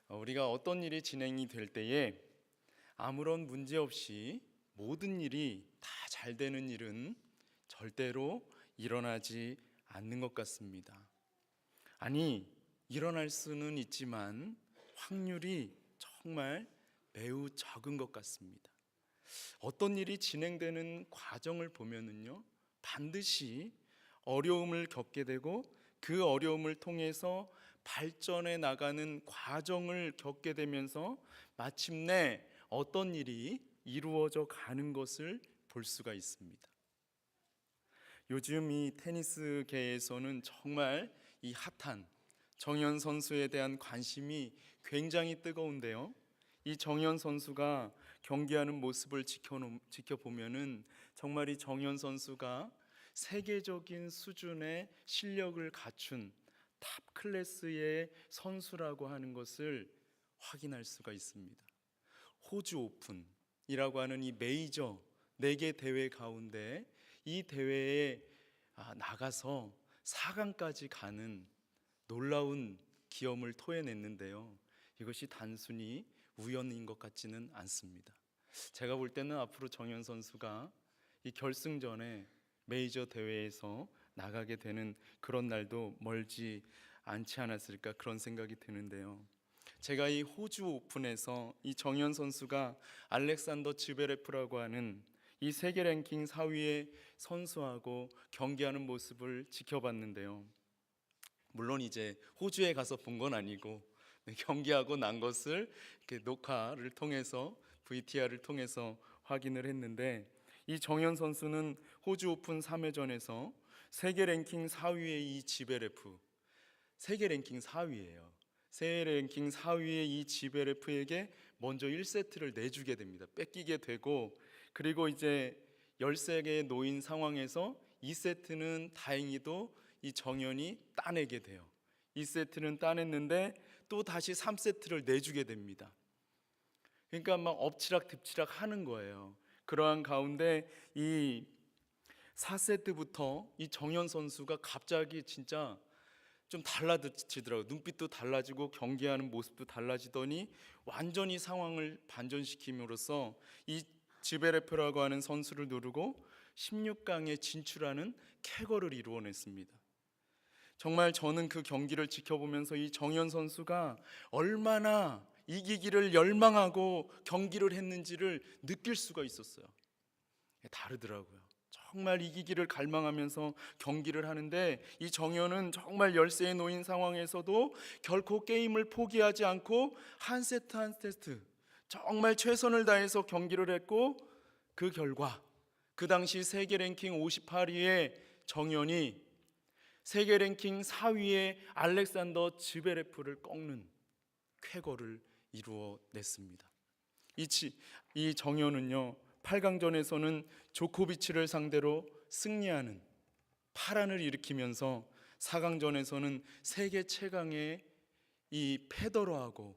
우리가 어떤 일이 진행이 될 때에 아무런 문제 없이 모든 일이 다 잘 되는 일은 절대로 일어나지 않는 것 같습니다. 아니, 일어날 수는 있지만 확률이 정말 매우 적은 것 같습니다. 어떤 일이 진행되는 과정을 보면은요, 반드시 어려움을 겪게 되고 그 어려움을 통해서 발전해 나가는 과정을 겪게 되면서 마침내 어떤 일이 이루어져 가는 것을 볼 수가 있습니다. 요즘 이 테니스계에서는 정말 이 핫한 정현 선수에 대한 관심이 굉장히 뜨거운데요. 이 정현 선수가 경기하는 모습을 지켜보면은 정말 이 정현 선수가 세계적인 수준의 실력을 갖춘 탑 클래스의 선수라고 하는 것을 확인할 수가 있습니다. 호주 오픈이라고 하는 이 메이저 4개 대회 가운데 이 대회에 나가서 4강까지 가는 놀라운 기염을 토해냈는데요. 이것이 단순히 우연인 것 같지는 않습니다. 제가 볼 때는 앞으로 정현 선수가 이 결승전에 메이저 대회에서 나가게 되는 그런 날도 멀지 않지 않았을까 그런 생각이 드는데요. 제가 이 호주 오픈에서 이 정현 선수가 알렉산더 즈베레프라고 하는 이 세계 랭킹 4위의 선수하고 경기하는 모습을 지켜봤는데요. 물론 이제 호주에 가서 본 건 아니고 경기하고 난 것을 이렇게 녹화를 통해서 VTR을 통해서 확인을 했는데, 이 정현 선수는 호주 오픈 3회전에서 세계 랭킹 4위의 이 지베레프, 세계 랭킹 4위예요. 세계 랭킹 4위의 이 지베레프에게 먼저 1세트를 내주게 됩니다. 뺏기게 되고, 그리고 이제 13개에 놓인 상황에서 2세트는 다행히도 이 정현이 따내게 돼요. 2세트는 따냈는데 또 다시 3세트를 내주게 됩니다. 그러니까 막 엎치락 뒤치락 하는 거예요. 그러한 가운데 이 4세트부터 이 정현 선수가 갑자기 진짜 좀 달라지더라고요. 눈빛도 달라지고 경기하는 모습도 달라지더니 완전히 상황을 반전시킴으로써 이 지베레프라고 하는 선수를 누르고 16강에 진출하는 쾌거를 이루어냈습니다. 정말 저는 그 경기를 지켜보면서 이 정현 선수가 얼마나 이기기를 열망하고 경기를 했는지를 느낄 수가 있었어요. 다르더라고요. 정말 이기기를 갈망하면서 경기를 하는데, 이 정현은 정말 열세에 놓인 상황에서도 결코 게임을 포기하지 않고 한 세트 한 세트 정말 최선을 다해서 경기를 했고, 그 결과 그 당시 세계 랭킹 58위의 정현이 세계 랭킹 4위의 알렉산더 즈베레프를 꺾는 쾌거를 이루어냈습니다. 이 정현은요, 8강전에서는 조코비치를 상대로 승리하는 파란을 일으키면서 4강전에서는 세계 최강의 이 페더러하고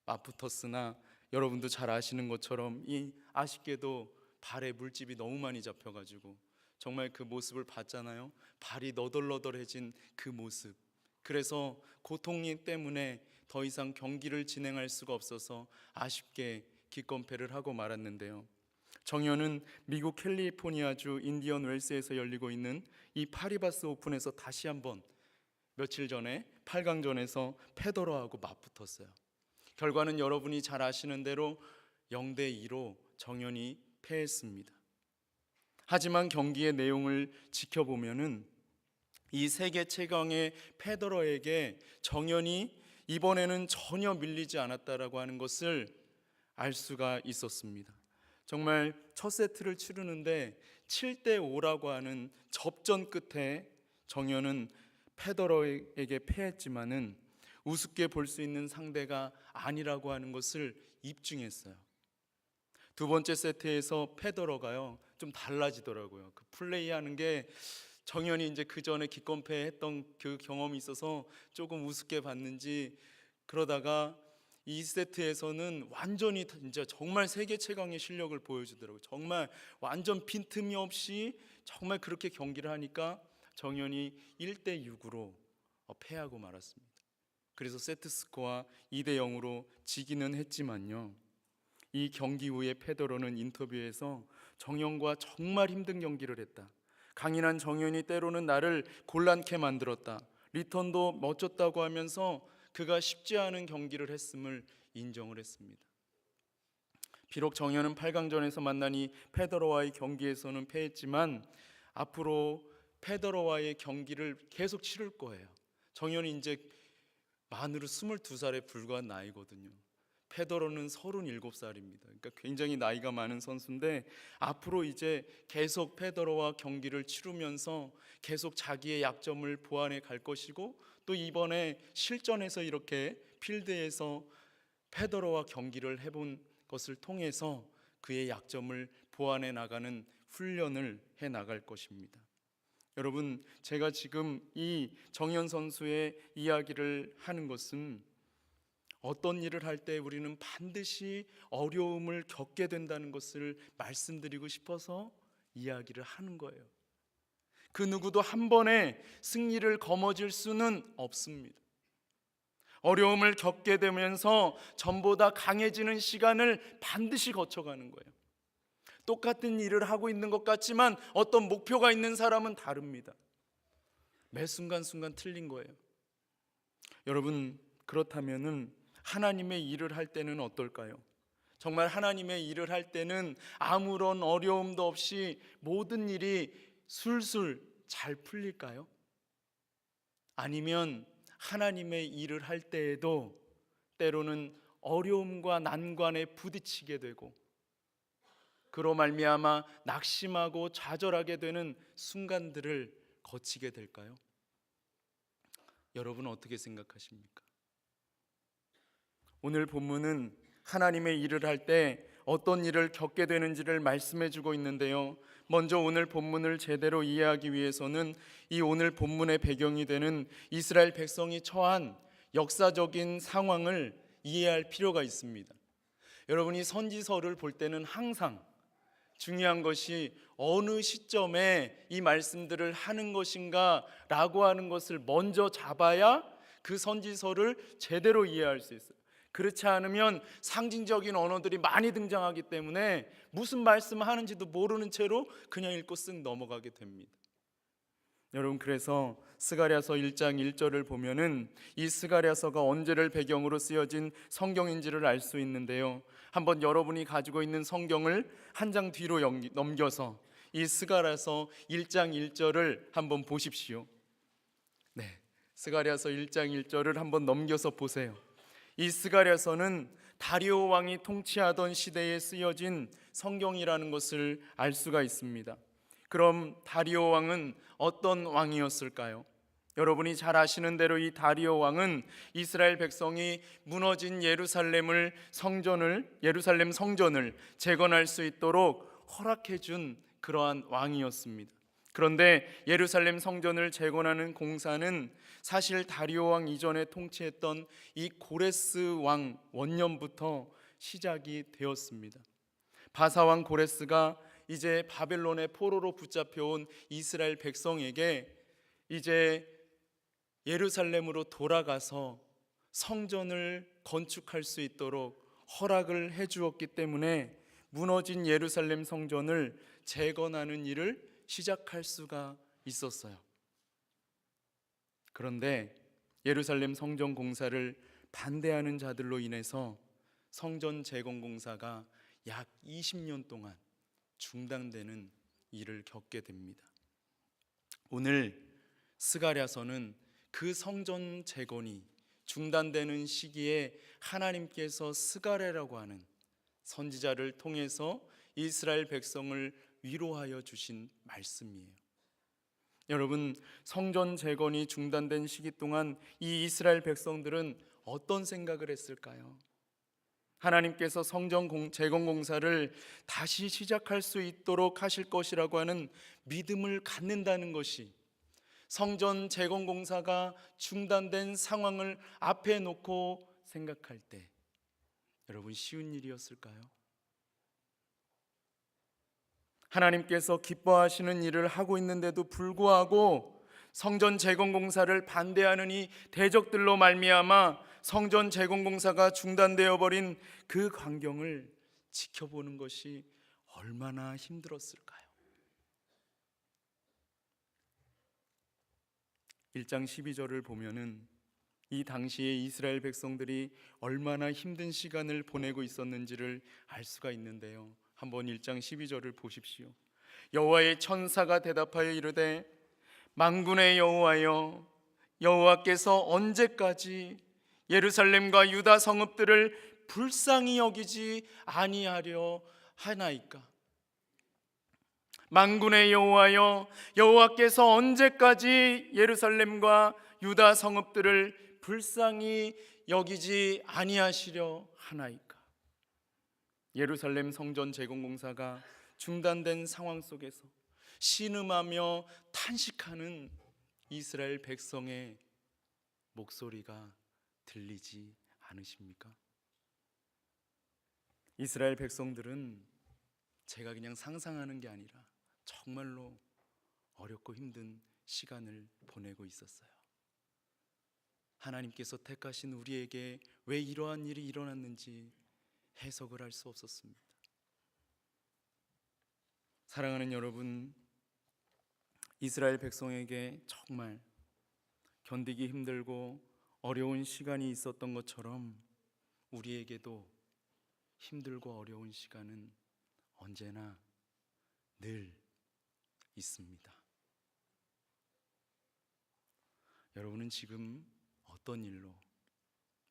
맞붙었으나, 여러분도 잘 아시는 것처럼 이 아쉽게도 발에 물집이 너무 많이 잡혀가지고 정말 그 모습을 봤잖아요. 발이 너덜너덜해진 그 모습. 그래서 고통 때문에 더 이상 경기를 진행할 수가 없어서 아쉽게 기권패를 하고 말았는데요. 정현은 미국 캘리포니아주 인디언 웰스에서 열리고 있는 이 파리바스 오픈에서 다시 한번 며칠 전에 8강전에서 페더러하고 맞붙었어요. 결과는 여러분이 잘 아시는 대로 0대2로 정현이 패했습니다. 하지만 경기의 내용을 지켜보면은 이 세계 최강의 페더러에게 정현이 이번에는 전혀 밀리지 않았다라고 하는 것을 알 수가 있었습니다. 정말 첫 세트를 치르는데 7대5라고 하는 접전 끝에 정현은 페더러에게 패했지만은 우습게 볼 수 있는 상대가 아니라고 하는 것을 입증했어요. 두 번째 세트에서 페더러가요 좀 달라지더라고요. 그 플레이하는 게 정현이 이제 그 전에 기권패했던 그 경험이 있어서 조금 우습게 봤는지, 그러다가 2세트에서는 완전히 진짜 정말 세계 최강의 실력을 보여주더라고요. 정말 완전 빈틈이 없이 정말 그렇게 경기를 하니까 정현이 1대6으로 패하고 말았습니다. 그래서 세트스코어 2대0으로 지기는 했지만요, 이 경기 후에 페더러는 인터뷰에서 정연과 정말 힘든 경기를 했다, 강인한 정연이 때로는 나를 곤란케 만들었다, 리턴도 멋졌다고 하면서 그가 쉽지 않은 경기를 했음을 인정을 했습니다. 비록 정연은 8강전에서 만난 이 페더러와의 경기에서는 패했지만 앞으로 페더러와의 경기를 계속 치를 거예요. 정연이 이제 만으로 22살에 불과한 나이거든요. 페더러는 37살입니다. 그러니까 굉장히 나이가 많은 선수인데 앞으로 이제 계속 페더러와 경기를 치르면서 계속 자기의 약점을 보완해 갈 것이고, 또 이번에 실전에서 이렇게 필드에서 페더러와 경기를 해본 것을 통해서 그의 약점을 보완해 나가는 훈련을 해 나갈 것입니다. 여러분, 제가 지금 이 정연 선수의 이야기를 하는 것은 어떤 일을 할 때 우리는 반드시 어려움을 겪게 된다는 것을 말씀드리고 싶어서 이야기를 하는 거예요. 그 누구도 한 번에 승리를 거머쥘 수는 없습니다. 어려움을 겪게 되면서 전보다 강해지는 시간을 반드시 거쳐가는 거예요. 똑같은 일을 하고 있는 것 같지만 어떤 목표가 있는 사람은 다릅니다. 매 순간순간 틀린 거예요. 여러분, 그렇다면은 하나님의 일을 할 때는 어떨까요? 정말 하나님의 일을 할 때는 아무런 어려움도 없이 모든 일이 술술 잘 풀릴까요? 아니면 하나님의 일을 할 때에도 때로는 어려움과 난관에 부딪히게 되고 그로 말미암아 낙심하고 좌절하게 되는 순간들을 거치게 될까요? 여러분은 어떻게 생각하십니까? 오늘 본문은 하나님의 일을 할 때 어떤 일을 겪게 되는지를 말씀해 주고 있는데요, 먼저 오늘 본문을 제대로 이해하기 위해서는 이 오늘 본문의 배경이 되는 이스라엘 백성이 처한 역사적인 상황을 이해할 필요가 있습니다. 여러분이 선지서를 볼 때는 항상 중요한 것이 어느 시점에 이 말씀들을 하는 것인가 라고 하는 것을 먼저 잡아야 그 선지서를 제대로 이해할 수 있어요. 그렇지 않으면 상징적인 언어들이 많이 등장하기 때문에 무슨 말씀을 하는지도 모르는 채로 그냥 읽고 쓱 넘어가게 됩니다. 여러분, 그래서 스가랴서 1장 1절을 보면은 이 스가랴서가 언제를 배경으로 쓰여진 성경인지를 알 수 있는데요, 한번 여러분이 가지고 있는 성경을 한 장 뒤로 넘겨서 이 스가랴서 1장 1절을 한번 보십시오. 네, 스가랴서 1장 1절을 한번 넘겨서 보세요. 이 스가랴서는 다리오 왕이 통치하던 시대에 쓰여진 성경이라는 것을 알 수가 있습니다. 그럼 다리오 왕은 어떤 왕이었을까요? 여러분이 잘 아시는 대로 이 다리오 왕은 이스라엘 백성이 무너진 예루살렘 성전을 재건할 수 있도록 허락해 준 그러한 왕이었습니다. 그런데 예루살렘 성전을 재건하는 공사는 사실 다리오 왕 이전에 통치했던 이 고레스 왕 원년부터 시작이 되었습니다. 바사 왕 고레스가 이제 바벨론의 포로로 붙잡혀온 이스라엘 백성에게 이제 예루살렘으로 돌아가서 성전을 건축할 수 있도록 허락을 해 주었기 때문에 무너진 예루살렘 성전을 재건하는 일을 시작할 수가 있었어요. 그런데 예루살렘 성전 공사를 반대하는 자들로 인해서 성전 재건 공사가 약 20년 동안 중단되는 일을 겪게 됩니다. 오늘 스가랴서는 그 성전 재건이 중단되는 시기에 하나님께서 스가랴라고 하는 선지자를 통해서 이스라엘 백성을 위로하여 주신 말씀이에요. 여러분, 성전 재건이 중단된 시기 동안 이 이스라엘 백성들은 어떤 생각을 했을까요? 하나님께서 성전 재건 공사를 다시 시작할 수 있도록 하실 것이라고 하는 믿음을 갖는다는 것이, 성전 재건 공사가 중단된 상황을 앞에 놓고 생각할 때 여러분, 쉬운 일이었을까요? 하나님께서 기뻐하시는 일을 하고 있는데도 불구하고 성전 재건 공사를 반대하는 이 대적들로 말미암아 성전 재건 공사가 중단되어 버린 그 광경을 지켜보는 것이 얼마나 힘들었을까요? 1장 12절을 보면은 이 당시에 이스라엘 백성들이 얼마나 힘든 시간을 보내고 있었는지를 알 수가 있는데요. 한번 1장 12절을 보십시오. 여호와의 천사가 대답하여 이르되 만군의 여호와여, 여호와께서 언제까지 예루살렘과 유다 성읍들을 불쌍히 여기지 아니하려 하나이까? 만군의 여호와여, 여호와께서 언제까지 예루살렘과 유다 성읍들을 불쌍히 여기지 아니하시려 하나이까? 예루살렘 성전 재건 공사가 중단된 상황 속에서 신음하며 탄식하는 이스라엘 백성의 목소리가 들리지 않으십니까? 이스라엘 백성들은 제가 그냥 상상하는 게 아니라 정말로 어렵고 힘든 시간을 보내고 있었어요. 하나님께서 택하신 우리에게 왜 이러한 일이 일어났는지 해석을 할 수 없었습니다. 사랑하는 여러분, 이스라엘 백성에게 정말 견디기 힘들고 어려운 시간이 있었던 것처럼 우리에게도 힘들고 어려운 시간은 언제나 늘 있습니다. 여러분은 지금 어떤 일로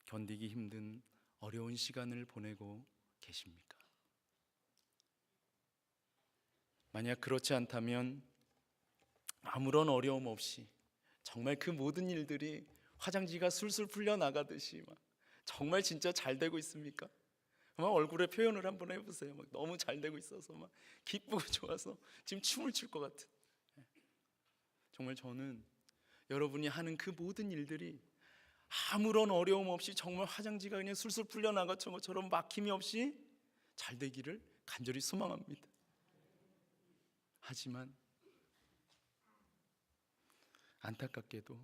견디기 힘든 어려운 시간을 보내고 계십니까? 만약 그렇지 않다면 아무런 어려움 없이 정말 그 모든 일들이 화장지가 술술 풀려 나가듯이 막 정말 진짜 잘 되고 있습니까? 막 얼굴에 표현을 한번 해보세요. 막 너무 잘 되고 있어서 막 기쁘고 좋아서 지금 춤을 출 것 같은. 정말 저는 여러분이 하는 그 모든 일들이 아무런 어려움 없이 정말 화장지가 그냥 술술 풀려 나가던 것처럼 막힘이 없이 잘 되기를 간절히 소망합니다. 하지만 안타깝게도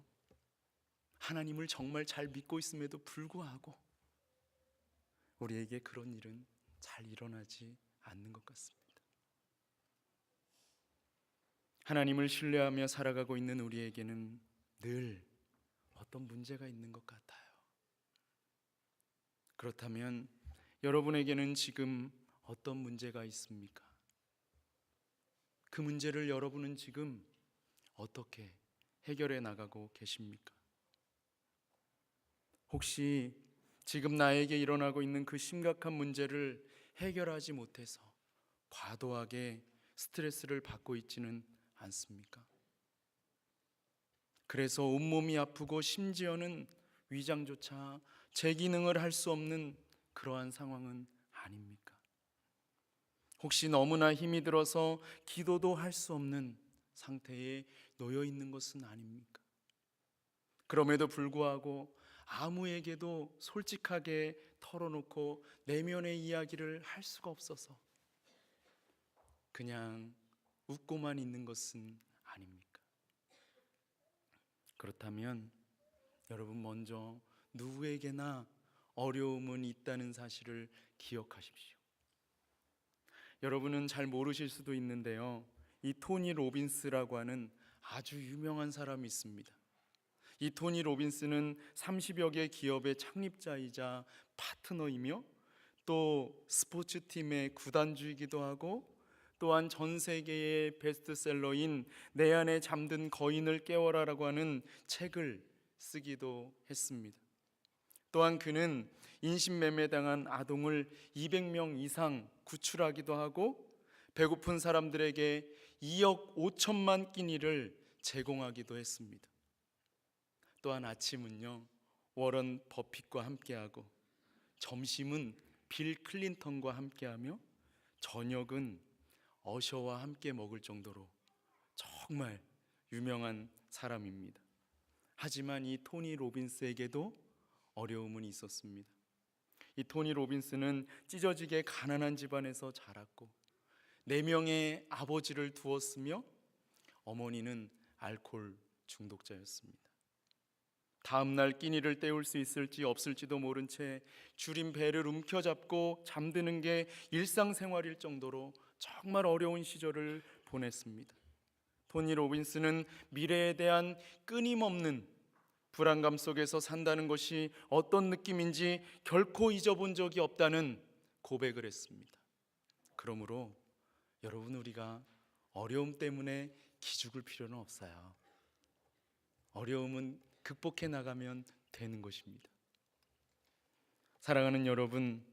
하나님을 정말 잘 믿고 있음에도 불구하고 우리에게 그런 일은 잘 일어나지 않는 것 같습니다. 하나님을 신뢰하며 살아가고 있는 우리에게는 늘 어떤 문제가 있는 것 같아요. 그렇다면 여러분에게는 지금 어떤 문제가 있습니까? 그 문제를 여러분은 지금 어떻게 해결해 나가고 계십니까? 혹시 지금 나에게 일어나고 있는 그 심각한 문제를 해결하지 못해서 과도하게 스트레스를 받고 있지는 않습니까? 그래서 온몸이 아프고 심지어는 위장조차 제 기능을 할 수 없는 그러한 상황은 아닙니까? 혹시 너무나 힘이 들어서 기도도 할 수 없는 상태에 놓여 있는 것은 아닙니까? 그럼에도 불구하고 아무에게도 솔직하게 털어놓고 내면의 이야기를 할 수가 없어서 그냥 웃고만 있는 것은 아닙니까? 그렇다면 여러분 먼저 누구에게나 어려움은 있다는 사실을 기억하십시오. 여러분은 잘 모르실 수도 있는데요, 이 토니 로빈스라고 하는 아주 유명한 사람이 있습니다. 이 토니 로빈스는 30여 개 기업의 창립자이자 파트너이며 또 스포츠팀의 구단주이기도 하고 또한 전 세계의 베스트셀러인 내 안에 잠든 거인을 깨워라라고 하는 책을 쓰기도 했습니다. 또한 그는 인신매매당한 아동을 200명 이상 구출하기도 하고 배고픈 사람들에게 2억 5천만 끼니를 제공하기도 했습니다. 또한 아침은요 워런 버핏과 함께하고 점심은 빌 클린턴과 함께하며 저녁은 어셔와 함께 먹을 정도로 정말 유명한 사람입니다. 하지만 이 토니 로빈스에게도 어려움은 있었습니다. 이 토니 로빈스는 찢어지게 가난한 집안에서 자랐고 4명의 아버지를 두었으며 어머니는 알코올 중독자였습니다. 다음날 끼니를 때울 수 있을지 없을지도 모른 채 줄인 배를 움켜잡고 잠드는 게 일상생활일 정도로 정말 어려운 시절을 보냈습니다. 토니 로빈스는 미래에 대한 끊임없는 불안감 속에서 산다는 것이 어떤 느낌인지 결코 잊어본 적이 없다는 고백을 했습니다. 그러므로 여러분, 우리가 어려움 때문에 기죽을 필요는 없어요. 어려움은 극복해 나가면 되는 것입니다. 사랑하는 여러분,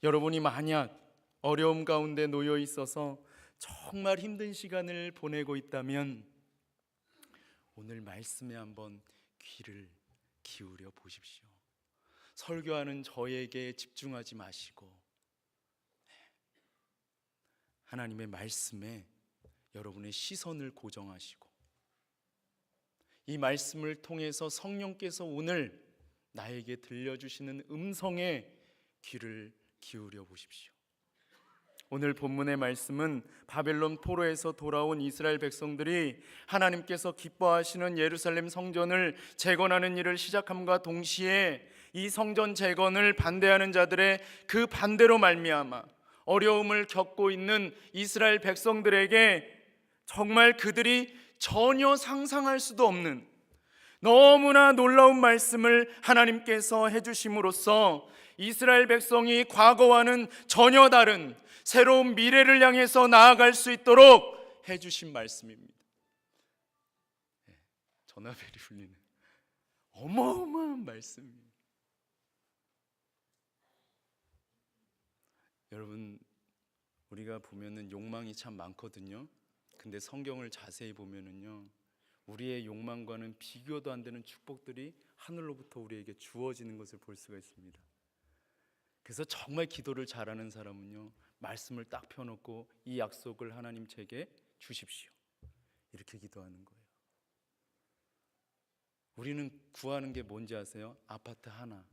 여러분이 만약 어려움 가운데 놓여 있어서 정말 힘든 시간을 보내고 있다면 오늘 말씀에 한번 귀를 기울여 보십시오. 설교하는 저에게 집중하지 마시고 하나님의 말씀에 여러분의 시선을 고정하시고 이 말씀을 통해서 성령께서 오늘 나에게 들려주시는 음성에 귀를 기울여 보십시오. 오늘 본문의 말씀은 바벨론 포로에서 돌아온 이스라엘 백성들이 하나님께서 기뻐하시는 예루살렘 성전을 재건하는 일을 시작함과 동시에 이 성전 재건을 반대하는 자들의 그 반대로 말미암아 어려움을 겪고 있는 이스라엘 백성들에게 정말 그들이 전혀 상상할 수도 없는 너무나 놀라운 말씀을 하나님께서 해주심으로써 이스라엘 백성이 과거와는 전혀 다른 새로운 미래를 향해서 나아갈 수 있도록 해주신 말씀입니다. 전화벨이 울리는 어마어마한 말씀입니다. 여러분, 우리가 보면은 욕망이 참 많거든요. 근데 성경을 자세히 보면은요, 우리의 욕망과는 비교도 안 되는 축복들이 하늘로부터 우리에게 주어지는 것을 볼 수가 있습니다. 그래서 정말 기도를 잘하는 사람은요, 말씀을 딱 펴놓고 이 약속을 하나님 제게 주십시오, 이렇게 기도하는 거예요. 우리는 구하는 게 뭔지 아세요? 아파트 하나,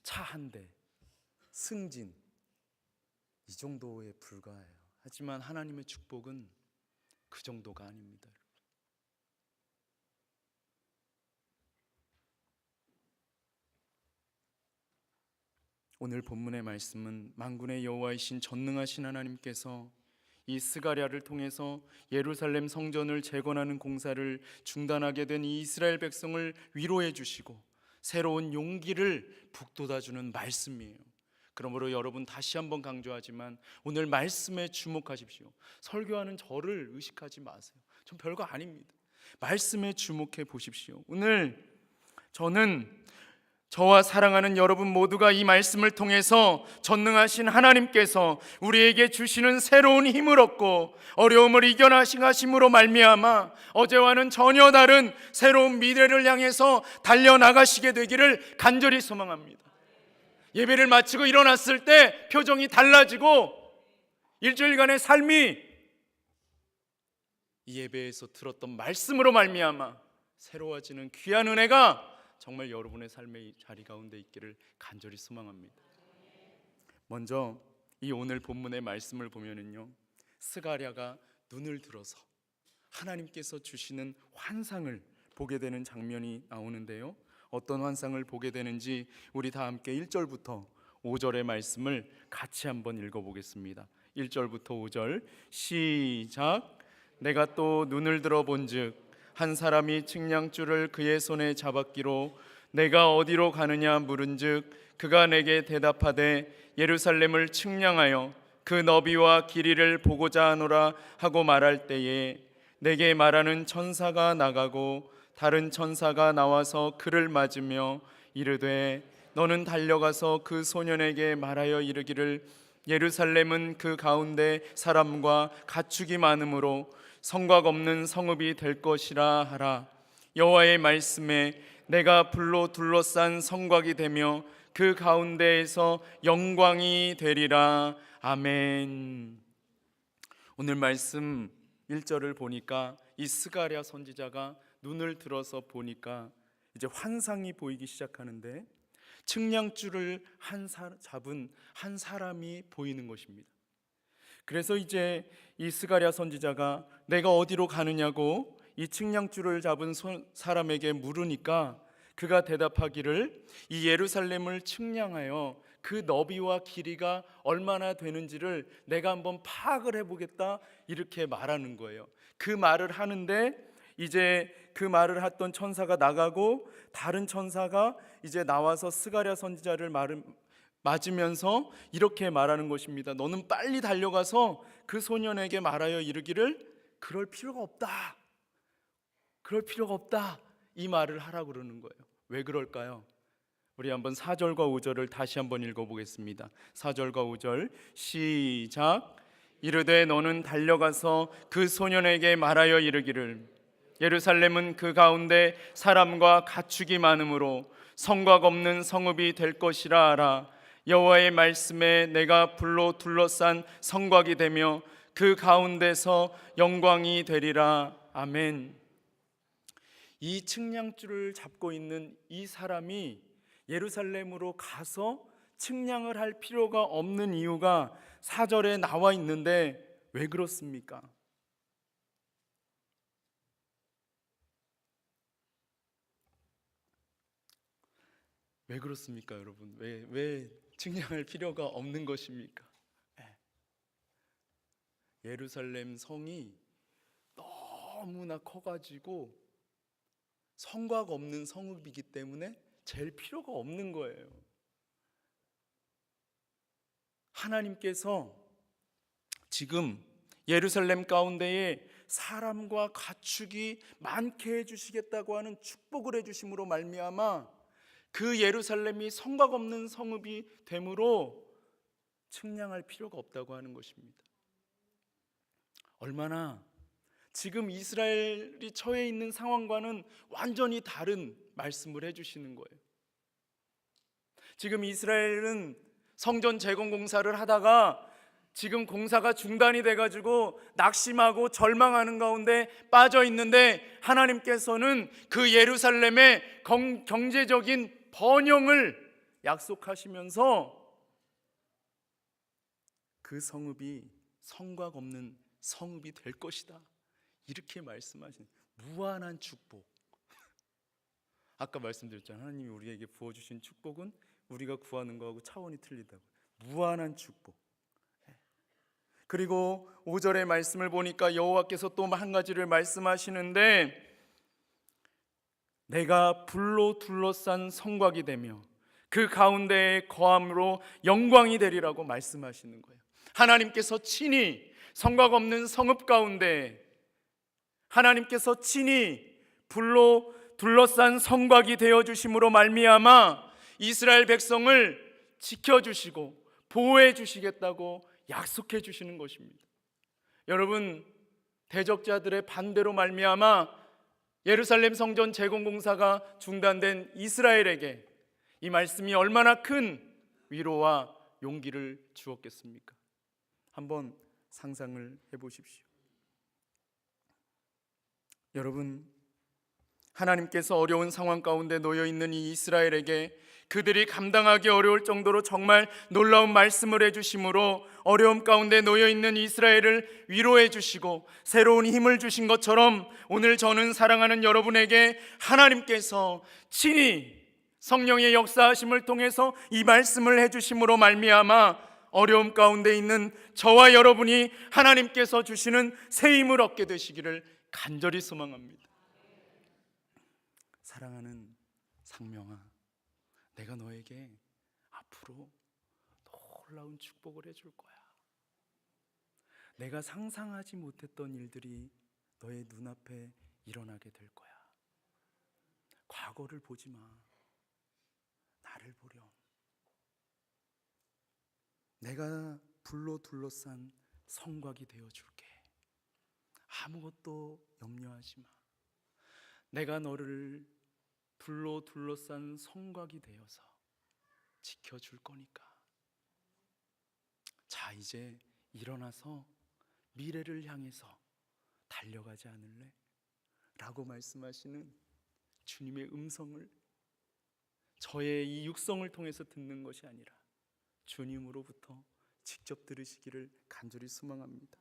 차 한 대, 승진, 이 정도에 불과해요. 하지만 하나님의 축복은 그 정도가 아닙니다. 오늘 본문의 말씀은 만군의 여호와이신 전능하신 하나님께서 이 스가랴를 통해서 예루살렘 성전을 재건하는 공사를 중단하게 된 이 이스라엘 백성을 위로해 주시고 새로운 용기를 북돋아주는 말씀이에요. 그러므로 여러분, 다시 한번 강조하지만 오늘 말씀에 주목하십시오. 설교하는 저를 의식하지 마세요. 전 별거 아닙니다. 말씀에 주목해 보십시오. 오늘 저는 저와 사랑하는 여러분 모두가 이 말씀을 통해서 전능하신 하나님께서 우리에게 주시는 새로운 힘을 얻고 어려움을 이겨나가심으로 말미암아 어제와는 전혀 다른 새로운 미래를 향해서 달려나가시게 되기를 간절히 소망합니다. 예배를 마치고 일어났을 때 표정이 달라지고 일주일간의 삶이 이 예배에서 들었던 말씀으로 말미암아 새로워지는 귀한 은혜가 정말 여러분의 삶의 자리 가운데 있기를 간절히 소망합니다. 먼저 이 오늘 본문의 말씀을 보면은요, 스가랴가 눈을 들어서 하나님께서 주시는 환상을 보게 되는 장면이 나오는데요, 어떤 환상을 보게 되는지 우리 다 함께 1절부터 5절의 말씀을 같이 한번 읽어보겠습니다. 1절부터 5절 시작. 내가 또 눈을 들어 본즉 한 사람이 측량줄을 그의 손에 잡았기로 내가 어디로 가느냐 물은즉 그가 내게 대답하되 예루살렘을 측량하여 그 너비와 길이를 보고자 하노라 하고 말할 때에 내게 말하는 천사가 나가고 다른 천사가 나와서 그를 맞으며 이르되 너는 달려가서 그 소년에게 말하여 이르기를 예루살렘은 그 가운데 사람과 가축이 많으므로 성곽 없는 성읍이 될 것이라 하라. 여호와의 말씀에 내가 불로 둘러싼 성곽이 되며 그 가운데에서 영광이 되리라. 아멘. 오늘 말씀 1절을 보니까 이 스가랴 선지자가 눈을 들어서 보니까 이제 환상이 보이기 시작하는데 측량줄을 잡은 한 사람이 보이는 것입니다. 그래서 이제 이 스가랴 선지자가 내가 어디로 가느냐고 이 측량줄을 잡은 사람에게 물으니까 그가 대답하기를 이 예루살렘을 측량하여 그 너비와 길이가 얼마나 되는지를 내가 한번 파악을 해보겠다, 이렇게 말하는 거예요. 그 말을 하는데 이제 그 말을 했던 천사가 나가고 다른 천사가 이제 나와서 스가랴 선지자를 맞으면서 이렇게 말하는 것입니다. 너는 빨리 달려가서 그 소년에게 말하여 이르기를 그럴 필요가 없다, 그럴 필요가 없다, 이 말을 하라고 그러는 거예요. 왜 그럴까요? 우리 한번 4절과 5절을 다시 한번 읽어보겠습니다. 4절과 5절 시작. 이르되 너는 달려가서 그 소년에게 말하여 이르기를 예루살렘은 그 가운데 사람과 가축이 많으므로 성곽 없는 성읍이 될 것이라 하라. 여호와의 말씀에 내가 불로 둘러싼 성곽이 되며 그 가운데서 영광이 되리라. 아멘. 이 측량줄을 잡고 있는 이 사람이 예루살렘으로 가서 측량을 할 필요가 없는 이유가 4절에 나와 있는데 왜 그렇습니까? 왜 그렇습니까, 여러분? 왜 측량할 필요가 없는 것입니까? 예루살렘 성이 너무나 커가지고 성곽 없는 성읍이기 때문에 잴 필요가 없는 거예요. 하나님께서 지금 예루살렘 가운데에 사람과 가축이 많게 해주시겠다고 하는 축복을 해주심으로 말미암아 그 예루살렘이 성곽 없는 성읍이 되므로 측량할 필요가 없다고 하는 것입니다. 얼마나 지금 이스라엘이 처해 있는 상황과는 완전히 다른 말씀을 해주시는 거예요. 지금 이스라엘은 성전 재건 공사를 하다가 지금 공사가 중단이 돼가지고 낙심하고 절망하는 가운데 빠져 있는데 하나님께서는 그 예루살렘의 경제적인 번영을 약속하시면서 그 성읍이 성곽 없는 성읍이 될 것이다, 이렇게 말씀하신 무한한 축복. 아까 말씀드렸잖아요. 하나님이 우리에게 부어주신 축복은 우리가 구하는 거하고 차원이 틀리다고. 무한한 축복. 그리고 5절의 말씀을 보니까 여호와께서 또 한 가지를 말씀하시는데 내가 불로 둘러싼 성곽이 되며 그 가운데에 거함으로 영광이 되리라고 말씀하시는 거예요. 하나님께서 친히 성곽 없는 성읍 가운데 하나님께서 친히 불로 둘러싼 성곽이 되어주심으로 말미암아 이스라엘 백성을 지켜주시고 보호해 주시겠다고 약속해 주시는 것입니다. 여러분, 대적자들의 반대로 말미암아 예루살렘 성전 재건 공사가 중단된 이스라엘에게 이 말씀이 얼마나 큰 위로와 용기를 주었겠습니까? 한번 상상을 해보십시오. 여러분, 하나님께서 어려운 상황 가운데 놓여 있는 이 이스라엘에게 그들이 감당하기 어려울 정도로 정말 놀라운 말씀을 해주심으로 어려움 가운데 놓여 있는 이스라엘을 위로해 주시고 새로운 힘을 주신 것처럼 오늘 저는 사랑하는 여러분에게 하나님께서 친히 성령의 역사하심을 통해서 이 말씀을 해주심으로 말미암아 어려움 가운데 있는 저와 여러분이 하나님께서 주시는 새 힘을 얻게 되시기를 간절히 소망합니다. 사랑하는 상명아, 내가 너에게 앞으로 놀라운 축복을 해줄 거야. 내가 상상하지 못했던 일들이 너의 눈앞에 일어나게 될 거야. 과거를 보지 마. 나를 보렴. 내가 불로 둘러싼 성곽이 되어줄게. 아무것도 염려하지 마. 내가 너를 불로 둘러싼 성곽이 되어서 지켜줄 거니까. 자, 이제 일어나서 미래를 향해서 달려가지 않을래? 라고 말씀하시는 주님의 음성을 저의 이 육성을 통해서 듣는 것이 아니라 주님으로부터 직접 들으시기를 간절히 소망합니다.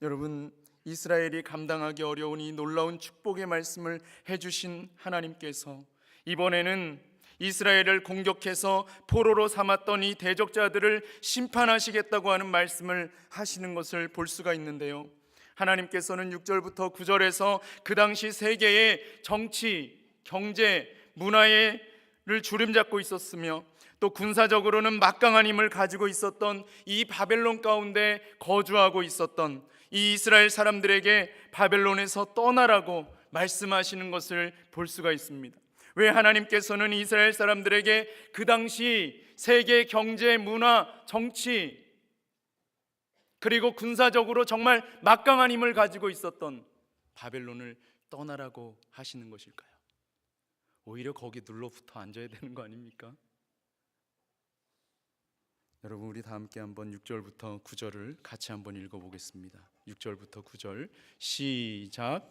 여러분, 이스라엘이 감당하기 어려운 이 놀라운 축복의 말씀을 해주신 하나님께서 이번에는 이스라엘을 공격해서 포로로 삼았던 이 대적자들을 심판하시겠다고 하는 말씀을 하시는 것을 볼 수가 있는데요, 하나님께서는 6절부터 9절에서 그 당시 세계의 정치, 경제, 문화를 주름잡고 있었으며 또 군사적으로는 막강한 힘을 가지고 있었던 이 바벨론 가운데 거주하고 있었던 이 이스라엘 사람들에게 바벨론에서 떠나라고 말씀하시는 것을 볼 수가 있습니다. 왜 하나님께서는 이스라엘 사람들에게 그 당시 세계 경제, 문화, 정치 그리고 군사적으로 정말 막강한 힘을 가지고 있었던 바벨론을 떠나라고 하시는 것일까요? 오히려 거기 눌러붙어 앉아야 되는 거 아닙니까? 여러분, 우리 다 함께 한번 6절부터 9절을 같이 한번 읽어보겠습니다. 6절부터 9절 시작.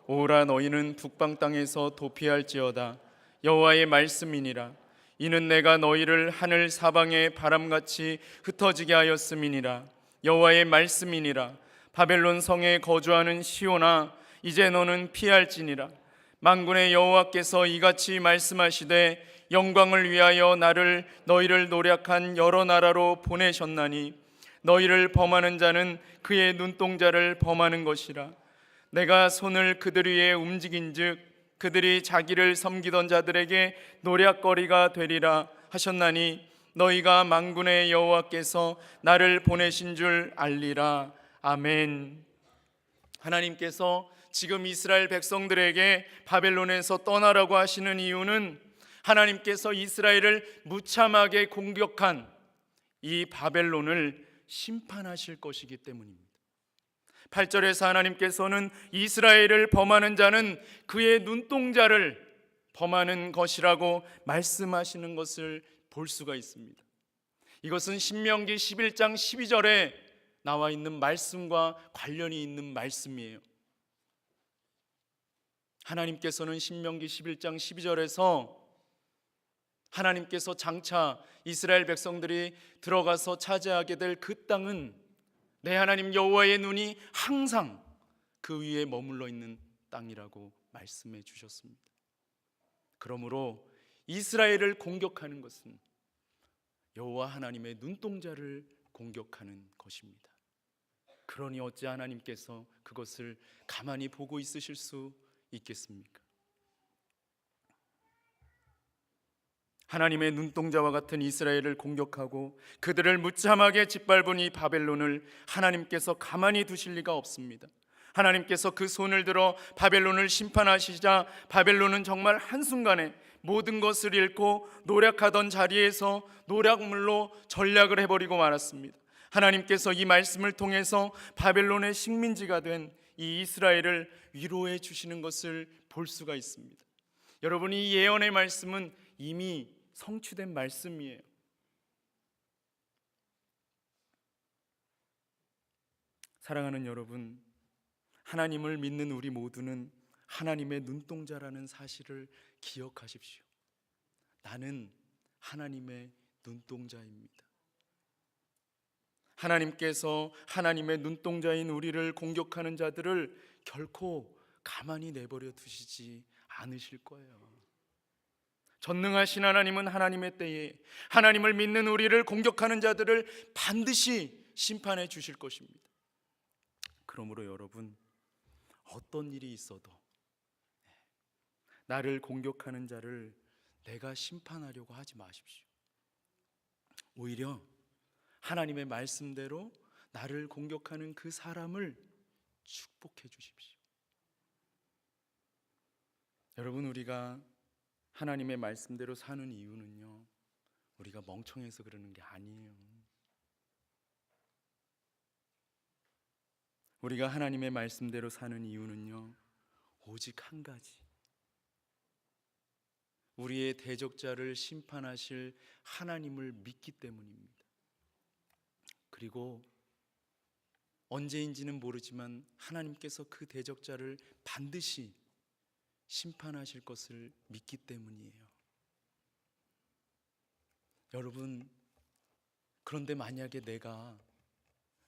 오라, 너희는 북방 땅에서 도피할지어다. 여호와의 말씀이니라. 이는 내가 너희를 하늘 사방의 바람같이 흩어지게 하였음이니라. 여호와의 말씀이니라. 바벨론 성에 거주하는 시온아, 이제 너는 피할지니라. 만군의 여호와께서 이같이 말씀하시되 영광을 위하여 나를 너희를 노략한 여러 나라로 보내셨나니 너희를 범하는 자는 그의 눈동자를 범하는 것이라. 내가 손을 그들 위에 움직인즉 그들이 자기를 섬기던 자들에게 노략거리가 되리라 하셨나니 너희가 만군의 여호와께서 나를 보내신 줄 알리라. 아멘. 하나님께서 지금 이스라엘 백성들에게 바벨론에서 떠나라고 하시는 이유는 하나님께서 이스라엘을 무참하게 공격한 이 바벨론을 심판하실 것이기 때문입니다. 8절에서 하나님께서는 이스라엘을 범하는 자는 그의 눈동자를 범하는 것이라고 말씀하시는 것을 볼 수가 있습니다. 이것은 신명기 11장 12절에 나와 있는 말씀과 관련이 있는 말씀이에요. 하나님께서는 신명기 11장 12절에서 하나님께서 장차 이스라엘 백성들이 들어가서 차지하게 될 그 땅은 내 하나님 여호와의 눈이 항상 그 위에 머물러 있는 땅이라고 말씀해 주셨습니다. 그러므로 이스라엘을 공격하는 것은 여호와 하나님의 눈동자를 공격하는 것입니다. 그러니 어찌 하나님께서 그것을 가만히 보고 있으실 수 있겠습니까? 하나님의 눈동자와 같은 이스라엘을 공격하고 그들을 무참하게 짓밟은 이 바벨론을 하나님께서 가만히 두실 리가 없습니다. 하나님께서 그 손을 들어 바벨론을 심판하시자 바벨론은 정말 한순간에 모든 것을 잃고 노력하던 자리에서 노략물로 전략을 해버리고 말았습니다. 하나님께서 이 말씀을 통해서 바벨론의 식민지가 된 이 이스라엘을 위로해 주시는 것을 볼 수가 있습니다. 여러분, 이 예언의 말씀은 이미 성취된 말씀이에요. 사랑하는 여러분, 하나님을 믿는 우리 모두는 하나님의 눈동자라는 사실을 기억하십시오. 나는 하나님의 눈동자입니다. 하나님께서 하나님의 눈동자인 우리를 공격하는 자들을 결코 가만히 내버려 두시지 않으실 거예요. 전능하신 하나님은 하나님의 때에 하나님을 믿는 우리를 공격하는 자들을 반드시 심판해 주실 것입니다. 그러므로 여러분, 어떤 일이 있어도 나를 공격하는 자를 내가 심판하려고 하지 마십시오. 오히려 하나님의 말씀대로 나를 공격하는 그 사람을 축복해 주십시오. 여러분, 우리가 하나님의 말씀대로 사는 이유는요, 우리가 멍청해서 그러는 게 아니에요. 우리가 하나님의 말씀대로 사는 이유는요, 오직 한 가지, 우리의 대적자를 심판하실 하나님을 믿기 때문입니다. 그리고 언제인지는 모르지만 하나님께서 그 대적자를 반드시 심판하실 것을 믿기 때문이에요. 여러분, 그런데 만약에 내가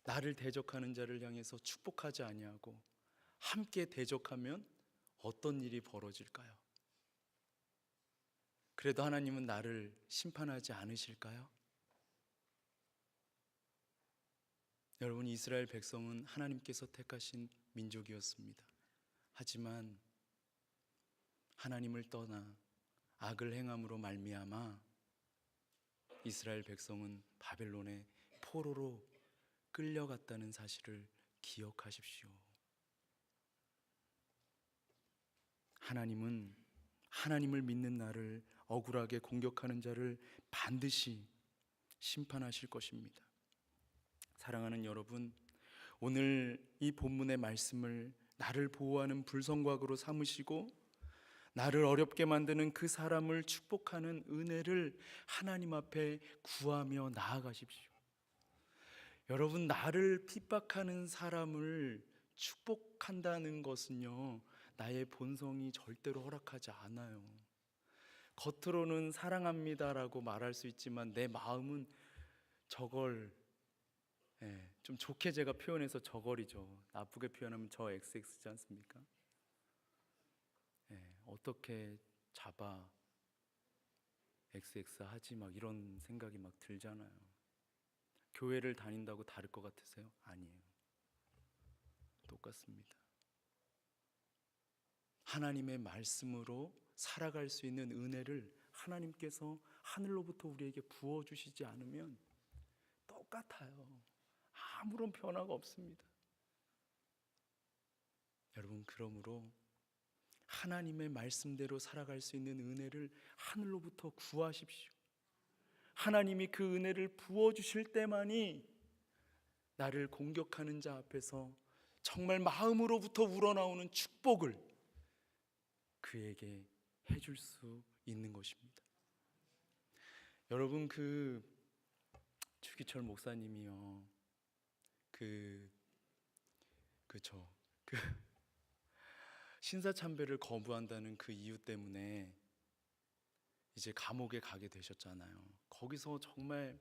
나를 대적하는 자를 향해서 축복하지 아니하고 함께 대적하면 어떤 일이 벌어질까요? 그래도 하나님은 나를 심판하지 않으실까요? 여러분, 이스라엘 백성은 하나님께서 택하신 민족이었습니다. 하지만 하나님을 떠나 악을 행함으로 말미암아 이스라엘 백성은 바벨론의 포로로 끌려갔다는 사실을 기억하십시오. 하나님은 하나님을 믿는 나를 억울하게 공격하는 자를 반드시 심판하실 것입니다. 사랑하는 여러분, 오늘 이 본문의 말씀을 나를 보호하는 불성곽으로 삼으시고 나를 어렵게 만드는 그 사람을 축복하는 은혜를 하나님 앞에 구하며 나아가십시오. 여러분, 나를 핍박하는 사람을 축복한다는 것은요, 나의 본성이 절대로 허락하지 않아요. 겉으로는 사랑합니다라고 말할 수 있지만 내 마음은 저걸, 좀 좋게 제가 표현해서 저걸이죠. 나쁘게 표현하면 저 XX지 않습니까? 어떻게 잡아 XX 하지 막 이런 생각이 막 들잖아요. 교회를 다닌다고 다를 것 같으세요? 아니에요. 똑같습니다. 하나님의 말씀으로 살아갈 수 있는 은혜를 하나님께서 하늘로부터 우리에게 부어주시지 않으면 똑같아요. 아무런 변화가 없습니다. 여러분, 그러므로 하나님의 말씀대로 살아갈 수 있는 은혜를 하늘로부터 구하십시오. 하나님이 그 은혜를 부어주실 때만이 나를 공격하는 자 앞에서 정말 마음으로부터 우러나오는 축복을 그에게 해줄 수 있는 것입니다. 여러분, 주기철 목사님이요, 신사참배를 거부한다는 그 이유 때문에 이제 감옥에 가게 되셨잖아요. 거기서 정말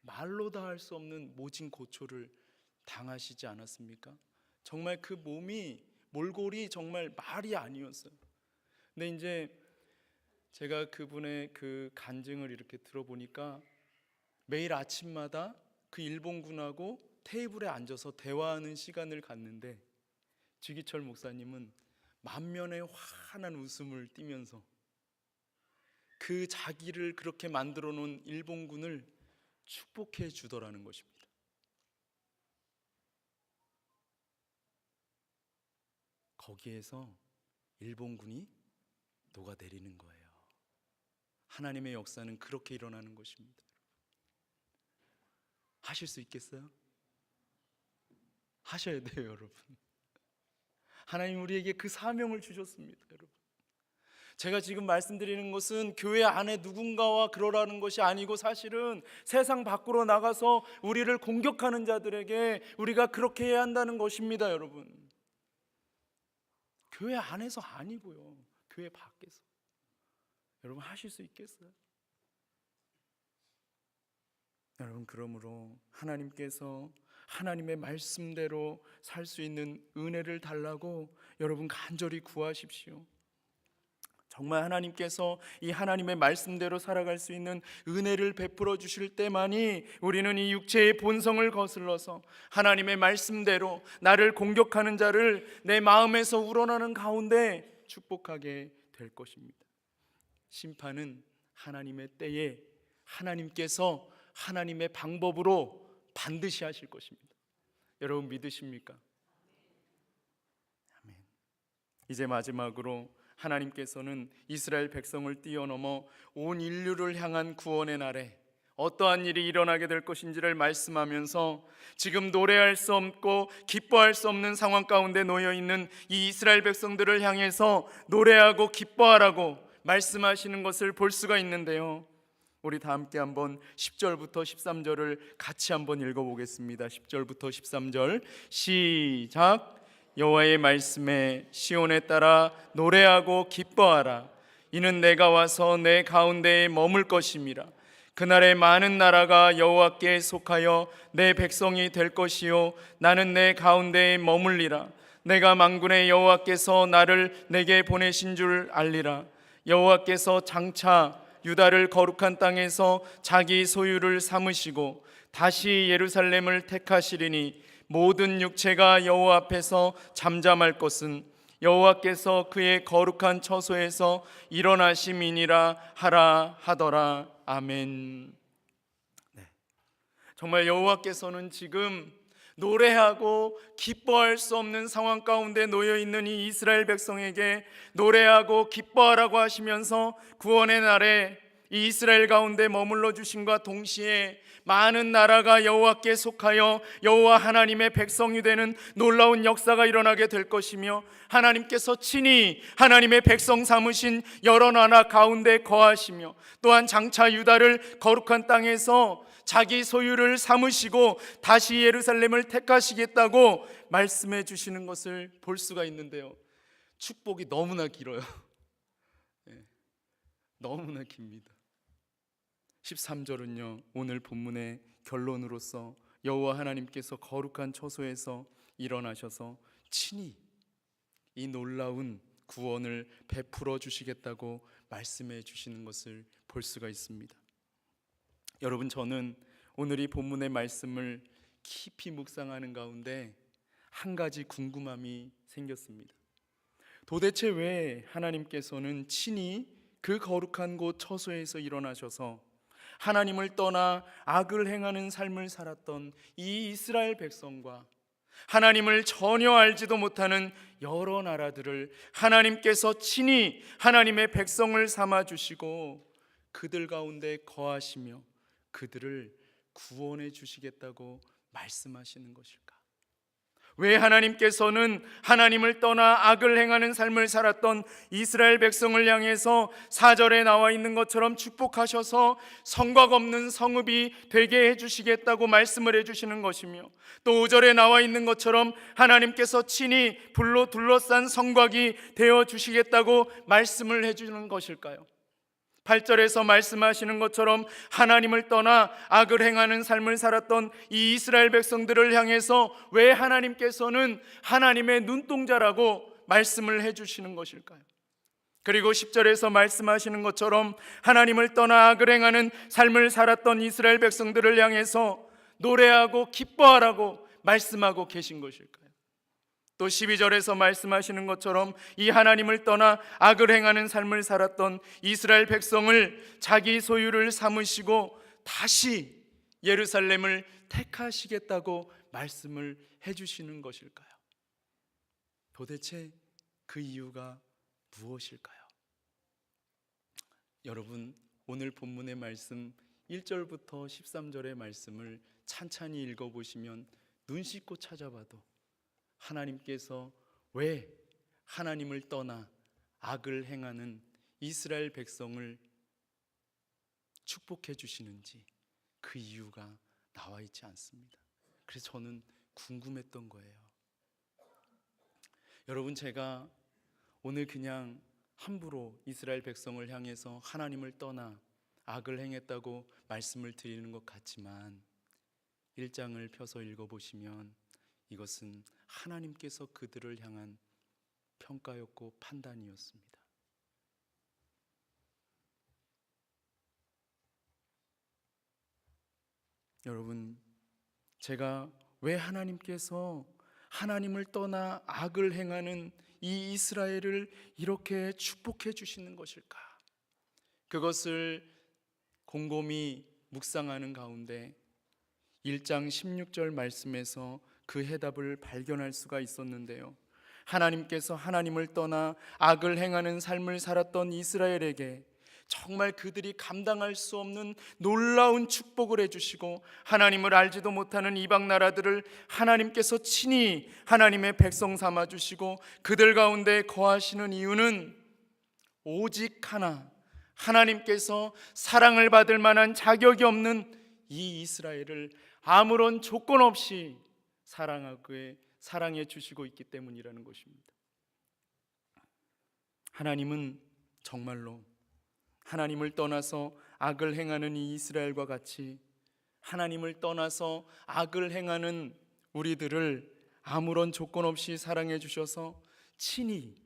말로 다 할 수 없는 모진 고초를 당하시지 않았습니까? 정말 그 몸이, 몰골이 정말 말이 아니었어요. 근데 이제 제가 그분의 그 간증을 이렇게 들어보니까 매일 아침마다 그 일본군하고 테이블에 앉아서 대화하는 시간을 갖는데 주기철 목사님은 만면에 환한 웃음을 띠면서 그 자기를 그렇게 만들어 놓은 일본군을 축복해 주더라는 것입니다. 거기에서 일본군이 녹아내리는 거예요. 하나님의 역사는 그렇게 일어나는 것입니다. 하실 수 있겠어요? 하셔야 돼요, 여러분. 하나님 우리에게 그 사명을 주셨습니다, 여러분. 제가 지금 말씀드리는 것은 교회 안에 누군가와 그러라는 것이 아니고 사실은 세상 밖으로 나가서 우리를 공격하는 자들에게 우리가 그렇게 해야 한다는 것입니다, 여러분. 교회 안에서 아니고요, 교회 밖에서. 여러분, 하실 수 있겠어요? 여러분, 그러므로 하나님께서 하나님의 말씀대로 살 수 있는 은혜를 달라고 여러분 간절히 구하십시오. 정말 하나님께서 이 하나님의 말씀대로 살아갈 수 있는 은혜를 베풀어 주실 때만이 우리는 이 육체의 본성을 거슬러서 하나님의 말씀대로 나를 공격하는 자를 내 마음에서 우러나는 가운데 축복하게 될 것입니다. 심판은 하나님의 때에 하나님께서 하나님의 방법으로 반드시 하실 것입니다. 여러분 믿으십니까? 아멘. 이제 마지막으로 하나님께서는 이스라엘 백성을 뛰어넘어 온 인류를 향한 구원의 날에 어떠한 일이 일어나게 될 것인지를 말씀하면서 지금 노래할 수 없고 기뻐할 수 없는 상황 가운데 놓여 있는 이 이스라엘 백성들을 향해서 노래하고 기뻐하라고 말씀하시는 것을 볼 수가 있는데요, 우리 다 함께 한번 10절부터 13절을 같이 한번 읽어보겠습니다. 10절부터 13절 시작. 여호와의 말씀에 시온에 따라 노래하고 기뻐하라. 이는 내가 와서 내 가운데에 머물 것임이라. 그날에 많은 나라가 여호와께 속하여 내 백성이 될 것이요 나는 내 가운데에 머물리라. 내가 만군의 여호와께서 나를 내게 보내신 줄 알리라. 여호와께서 장차 유다를 거룩한 땅에서 자기 소유를 삼으시고 다시 예루살렘을 택하시리니 모든 육체가 여호와 앞에서 잠잠할 것은 여호와께서 그의 거룩한 처소에서 일어나심이니라 하라 하더라. 아멘. 네. 정말 여호와께서는 지금 노래하고 기뻐할 수 없는 상황 가운데 놓여 있는 이 이스라엘 백성에게 노래하고 기뻐하라고 하시면서 구원의 날에 이 이스라엘 가운데 머물러 주심과 동시에 많은 나라가 여호와께 속하여 여호와 하나님의 백성이 되는 놀라운 역사가 일어나게 될 것이며 하나님께서 친히 하나님의 백성 삼으신 여러 나라 가운데 거하시며 또한 장차 유다를 거룩한 땅에서 자기 소유를 삼으시고 다시 예루살렘을 택하시겠다고 말씀해 주시는 것을 볼 수가 있는데요, 축복이 너무나 길어요. 너무나 깁니다. 13절은요 오늘 본문의 결론으로서 여호와 하나님께서 거룩한 처소에서 일어나셔서 친히 이 놀라운 구원을 베풀어 주시겠다고 말씀해 주시는 것을 볼 수가 있습니다. 여러분, 저는 오늘 이 본문의 말씀을 깊이 묵상하는 가운데 한 가지 궁금함이 생겼습니다. 도대체 왜 하나님께서는 친히 그 거룩한 곳 처소에서 일어나셔서 하나님을 떠나 악을 행하는 삶을 살았던 이 이스라엘 백성과 하나님을 전혀 알지도 못하는 여러 나라들을 하나님께서 친히 하나님의 백성을 삼아 주시고 그들 가운데 거하시며 그들을 구원해 주시겠다고 말씀하시는 것일까? 왜 하나님께서는 하나님을 떠나 악을 행하는 삶을 살았던 이스라엘 백성을 향해서 4절에 나와 있는 것처럼 축복하셔서 성곽 없는 성읍이 되게 해주시겠다고 말씀을 해주시는 것이며, 또 5절에 나와 있는 것처럼 하나님께서 친히 불로 둘러싼 성곽이 되어 주시겠다고 말씀을 해주는 것일까요? 8절에서 말씀하시는 것처럼 하나님을 떠나 악을 행하는 삶을 살았던 이 이스라엘 백성들을 향해서 왜 하나님께서는 하나님의 눈동자라고 말씀을 해주시는 것일까요? 그리고 10절에서 말씀하시는 것처럼 하나님을 떠나 악을 행하는 삶을 살았던 이스라엘 백성들을 향해서 노래하고 기뻐하라고 말씀하고 계신 것일까요? 또 12절에서 말씀하시는 것처럼 이 하나님을 떠나 악을 행하는 삶을 살았던 이스라엘 백성을 자기 소유를 삼으시고 다시 예루살렘을 택하시겠다고 말씀을 해주시는 것일까요? 도대체 그 이유가 무엇일까요? 여러분, 오늘 본문의 말씀 1절부터 13절의 말씀을 찬찬히 읽어보시면 눈 씻고 찾아봐도 하나님께서 왜 하나님을 떠나 악을 행하는 이스라엘 백성을 축복해 주시는지 그 이유가 나와 있지 않습니다. 그래서 저는 궁금했던 거예요. 여러분, 제가 오늘 그냥 함부로 이스라엘 백성을 향해서 하나님을 떠나 악을 행했다고 말씀을 드리는 것 같지만 1장을 펴서 읽어보시면 이것은 하나님께서 그들을 향한 평가였고 판단이었습니다. 여러분, 제가 왜 하나님께서 하나님을 떠나 악을 행하는 이 이스라엘을 이렇게 축복해 주시는 것일까? 그것을 곰곰이 묵상하는 가운데 1장 16절 말씀에서 그 해답을 발견할 수가 있었는데요, 하나님께서 하나님을 떠나 악을 행하는 삶을 살았던 이스라엘에게 정말 그들이 감당할 수 없는 놀라운 축복을 해주시고 하나님을 알지도 못하는 이방 나라들을 하나님께서 친히 하나님의 백성 삼아주시고 그들 가운데 거하시는 이유는 오직 하나, 하나님께서 사랑을 받을 만한 자격이 없는 이 이스라엘을 아무런 조건 없이 사랑해 주시고 있기 때문이라는 것입니다. 하나님은 정말로 하나님을 떠나서 악을 행하는 이 이스라엘과 같이 하나님을 떠나서 악을 행하는 우리들을 아무런 조건 없이 사랑해 주셔서 친히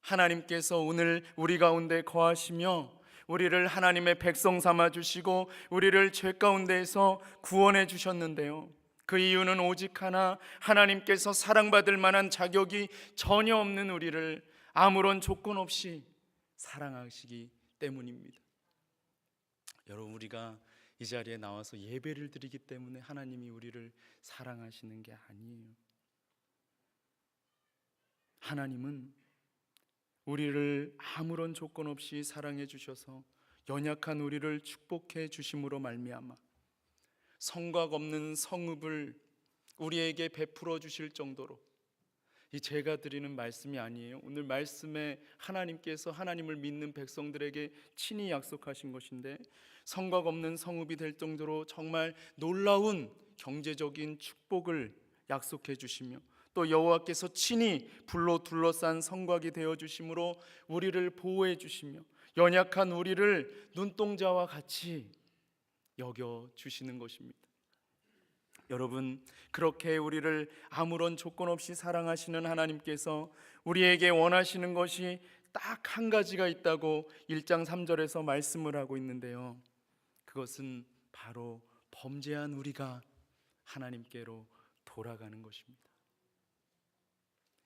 하나님께서 오늘 우리 가운데 거하시며 우리를 하나님의 백성 삼아 주시고 우리를 죄 가운데에서 구원해 주셨는데요, 그 이유는 오직 하나, 하나님께서 사랑받을 만한 자격이 전혀 없는 우리를 아무런 조건 없이 사랑하시기 때문입니다. 여러분, 우리가 이 자리에 나와서 예배를 드리기 때문에 하나님이 우리를 사랑하시는 게 아니에요. 하나님은 우리를 아무런 조건 없이 사랑해 주셔서 연약한 우리를 축복해 주심으로 말미암아 성곽 없는 성읍을 우리에게 베풀어 주실 정도로, 이 제가 드리는 말씀이 아니에요. 오늘 말씀에 하나님께서 하나님을 믿는 백성들에게 친히 약속하신 것인데, 성곽 없는 성읍이 될 정도로 정말 놀라운 경제적인 축복을 약속해 주시며, 또 여호와께서 친히 불로 둘러싼 성곽이 되어 주심으로 우리를 보호해 주시며 연약한 우리를 눈동자와 같이 여겨 주시는 것입니다. 여러분, 그렇게 우리를 아무런 조건 없이 사랑하시는 하나님께서 우리에게 원하시는 것이 딱 한 가지가 있다고 1장 3절에서 말씀을 하고 있는데요, 그것은 바로 범죄한 우리가 하나님께로 돌아가는 것입니다.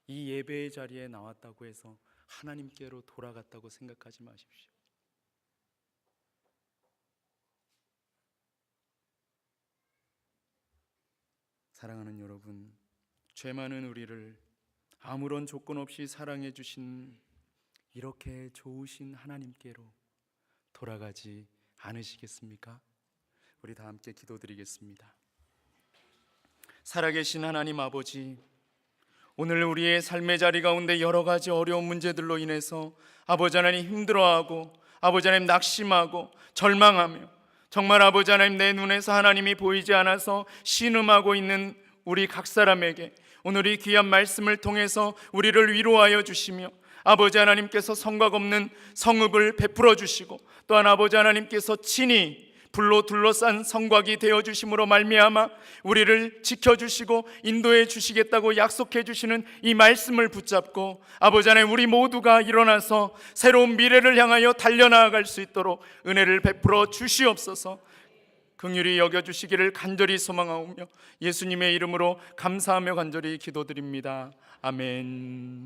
이 예배의 자리에 나왔다고 해서 하나님께로 돌아갔다고 생각하지 마십시오. 사랑하는 여러분, 죄 많은 우리를 아무런 조건 없이 사랑해 주신 이렇게 좋으신 하나님께로 돌아가지 않으시겠습니까? 우리 다 함께 기도드리겠습니다. 살아계신 하나님 아버지, 오늘 우리의 삶의 자리 가운데 여러 가지 어려운 문제들로 인해서 아버지 하나님 힘들어하고 아버지 하나님 낙심하고 절망하며, 정말 아버지 하나님 내 눈에서 하나님이 보이지 않아서 신음하고 있는 우리 각 사람에게 오늘 이 귀한 말씀을 통해서 우리를 위로하여 주시며, 아버지 하나님께서 성곽 없는 성읍을 베풀어 주시고, 또한 아버지 하나님께서 친히 불로 둘러싼 성곽이 되어 주심으로 말미암아 우리를 지켜주시고 인도해 주시겠다고 약속해 주시는 이 말씀을 붙잡고 아버지 하나님, 우리 모두가 일어나서 새로운 미래를 향하여 달려나아갈 수 있도록 은혜를 베풀어 주시옵소서. 긍휼히 여겨주시기를 간절히 소망하오며 예수님의 이름으로 감사하며 간절히 기도드립니다. 아멘.